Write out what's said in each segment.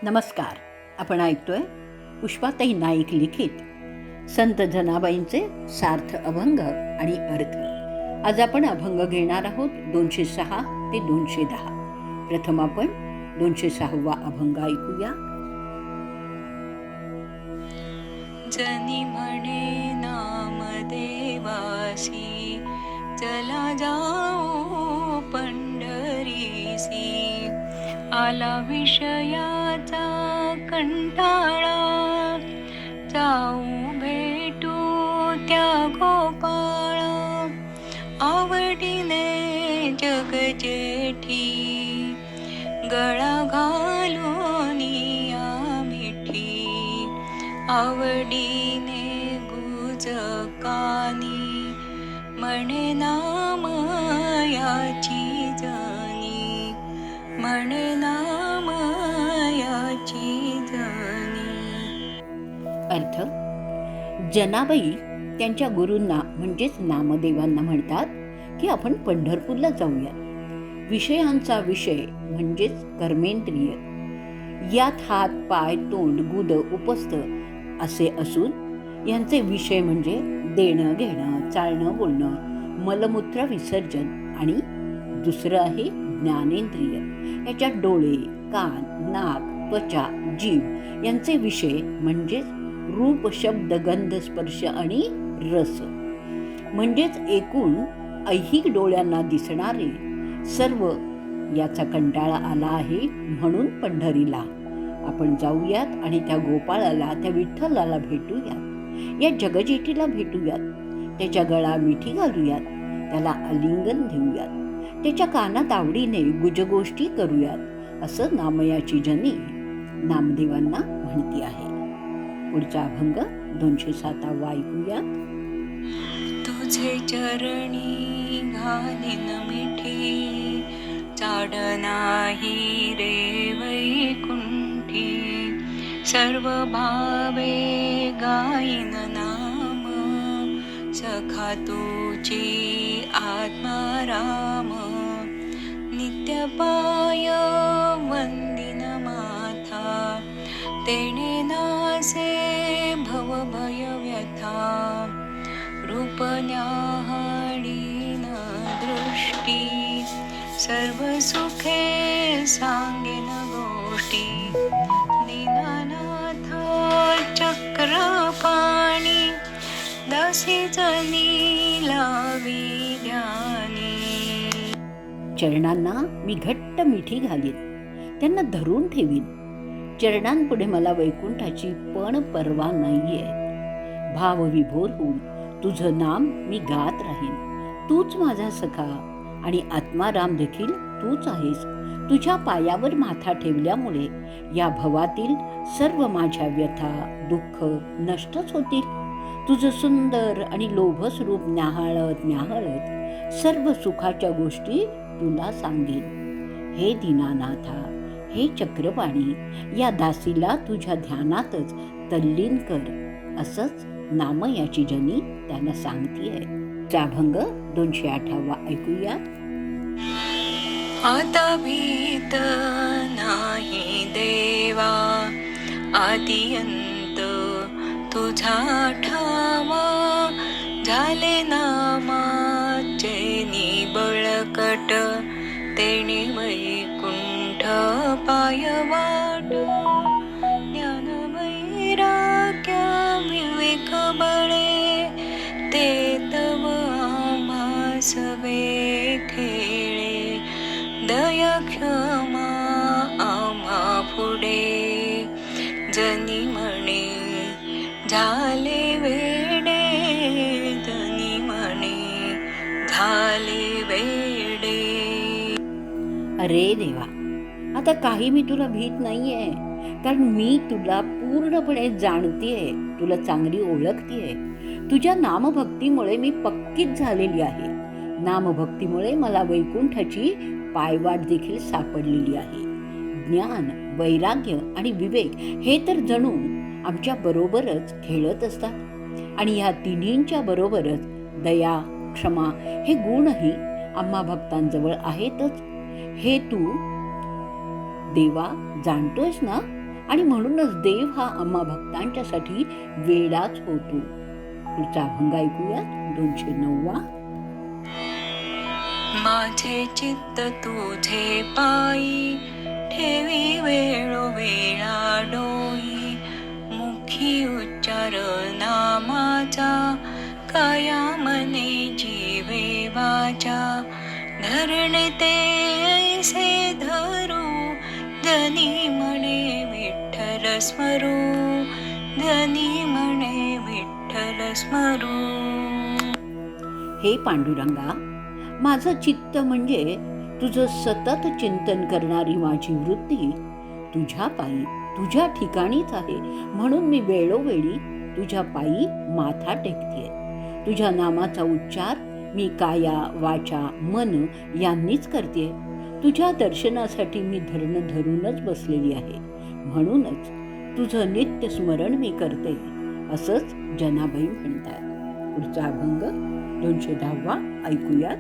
नमस्कार. आपण ऐकतोय पुष्पाताई नाईक लिखित संत जनाबाईंचे सार्थ अभंग आणि अर्थ. आज आपण अभंग घेणार आहोत 206 ते 210. प्रथम आपण 206वा अभंग ऐकूया. जनी म्हणे नामदेवासी, चला जाओ पंढरीसी. आला विषयाचा कंटाळा, जाऊ भेटू त्या गोपाळा. आवडीने जग जेठी, गळा घालून या मिठी. आवडीने गुज कानी, म्हणे नाम याची जनी. म्हणे नाम याची जनी. अर्थ. जनाबाई त्यांच्या गुरूंना म्हणजेच नामदेवांना म्हणतात की आपण पंढरपूरला जाऊया. विषयांचा विषय म्हणजेच कर्मेंद्रिय, यात हात पाय तोंड गुद उपस्थ असे असून यांचे विषय म्हणजे देणं घेणं, चालणं बोलणं, मलमूत्र विसर्जन. आणि दुसरं आहे ज्ञानेंद्रिय, याच्यात डोळे, कान, नाक, त्वचा, जीव यांचे विषय म्हणजेच रूप, शब्द, गंध, स्पर्श आणि रस. म्हणजेच एकूण ऐहिक डोळ्यांना दिसणारे सर्व याचा कंटाळा आला आहे. म्हणून पंढरीला आपण जाऊयात आणि त्या गोपाळाला, त्या विठ्ठलाला भेटूयात, या जगजेठीला भेटूयात, त्याच्या गळा मिठी घालूयात, त्याला आलिंगन देऊयात, त्याच्या कानात आवडीने गुजगोष्टी करूयात, असं नामयाची जनी नामदेवांना म्हणती आहे. पुढचा अभंग 207वा ऐकूयात. तुझे चरणी घालीन मिठी, चाड नाही रे वैकुंठी. सर्व भावे गाईन नाम, सखा तुझी आत्मा राम. नित्य पाय वंदिन माथा, तेणे नासे भव भय व्यथा. रूप न्याहाळीन दृष्टी, सर्व सुखे सांगेन गोष्टी. दीनानाथ चक्रपाणी, दासी जनी लावी ध्यानी. चरणांना मी घट्ट मिठी घालीन, त्यांना धरून ठेवीन. चरणांपुढे मला वैकुंठाची पण पर्वा नाहीये. भावविभोर होऊन तुझं नाम मी गात राहीन. तूच माझा सखा आणि आत्माराम देखील तूच आहेस. तुझ्या पायावर माथा ठेवल्यामुळे या भवातील सर्व माझ्या व्यथा दुःख नष्टच होतील. तुझं सुंदर आणि लोभस रूप न्याहाळत न्याहाळत सर्व सुखाच्या गोष्टी तुला सांगेन. हे दीनानाथा, हे चक्रपाणी, या दासीला तुझ्या ध्यानातच तल्लीन कर, असंच नामयाची जनी त्यांना सांगतीये. अभंग 208वा ऐकूयात. आता भीत नाही देवा, आदिअंत तुझा ठावा. झाले नामाचे बळकट, तेणे वैकुंठ पायवाट. ज्ञान वैराग्य विवेक बळे, ते तव आम्हा सवे खेळे. दया क्षमा आम्हा पुढे, जनी म्हणे झाले वेडे. जनी म्हणे झाले वेडे. अरे देवा, आता काही मी तुला भीत नाहीये, कारण मी तुला पूर्णपणे जाणतीये, तुला चांगली ओळखतीये. तुझ्या नामभक्तीमुळे मी पक्कीच झालेली आहे. नामभक्तीमुळे मला वैकुंठाची पायवाट देखील सापडलेली आहे. ज्ञान, वैराग्य आणि विवेक हे तर जणू आमच्या बरोबरच खेळत असतात आणि ह्या तिन्हींच्या बरोबरच दया, क्षमा हे गुणही आम्हा भक्तांजवळ आहेतच. हे तू देवा जाणतोयस ना. आणि म्हणूनच देव हा आम्हा भक्तांच्यासाठी वेडाच होतो. पुढचा अभंग ऐकूया, 209वा. माझे चित्त तुझे पायी, ठेवी वेळोवेळा डोई. मुखी उच्चार नामाचा, काया मने जीवे वाचा. धरणे ते ऐसे धरू, धनी म्हणे विठ्ठल स्मरू. धनी म्हणे विठ्ठल स्मरू. हे पांडुरंगा, माझं चित्त म्हणजे तुझं सतत चिंतन करणारी माझी वृत्ती तुझ्या पायी तुझ्या ठिकाणीच आहे. म्हणून मी वेळोवेळी तुझ्या पायी माथा टेकतेय. तुझ्या नामाचा उच्चार मी काया वाचा मन यांनीच करतेय. तुझ्या दर्शनासाठी मी धरणं धरूनच बसलेली आहे. म्हणूनच तुझं नित्य स्मरण मी करते, असंच जनाबाई म्हणतात. पुढचा अभंग 210वा ऐकूयात.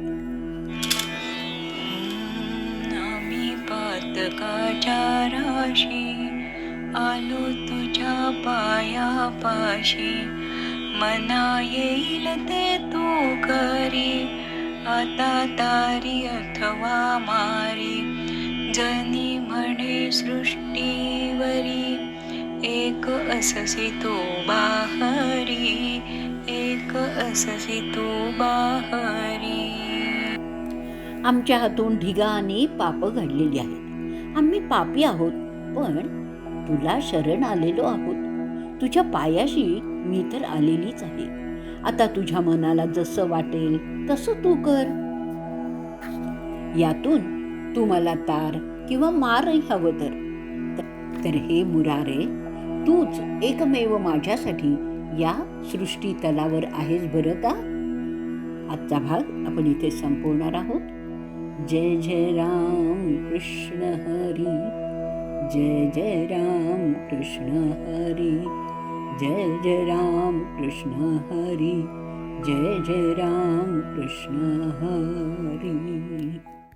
आम्ही पातकाच्या राशी, आलो तुझ्या पायापाशी. मना येईल ते तू करी, आता तारी अथवा मारी. जनी म्हणे सृष्टीवरी, एक अससी तू बाहरी. एक अससी तू बाहरी. आमच्या हातून ढिगाने पाप घडलेली आहेत. आम्ही पापी आहोत, पण तुला शरण आलेलो आहोत. तुझ्या पायाशी मी तर आलेलीच आहे. आता तुझ्या मनाला जसं वाटेल तसं तू कर. यातून तू मला तार किंवा मारही हवं तर हे मुरारे, तूच एकमेव माझ्यासाठी या सृष्टी तलावर आहेस बरं का. आजचा भाग आपण इथे संपवणार आहोत. जय जय राम कृष्ण हरी. जय जय राम कृष्ण हरी. जय जय राम कृष्ण हरी. जय जय राम कृष्ण हरी.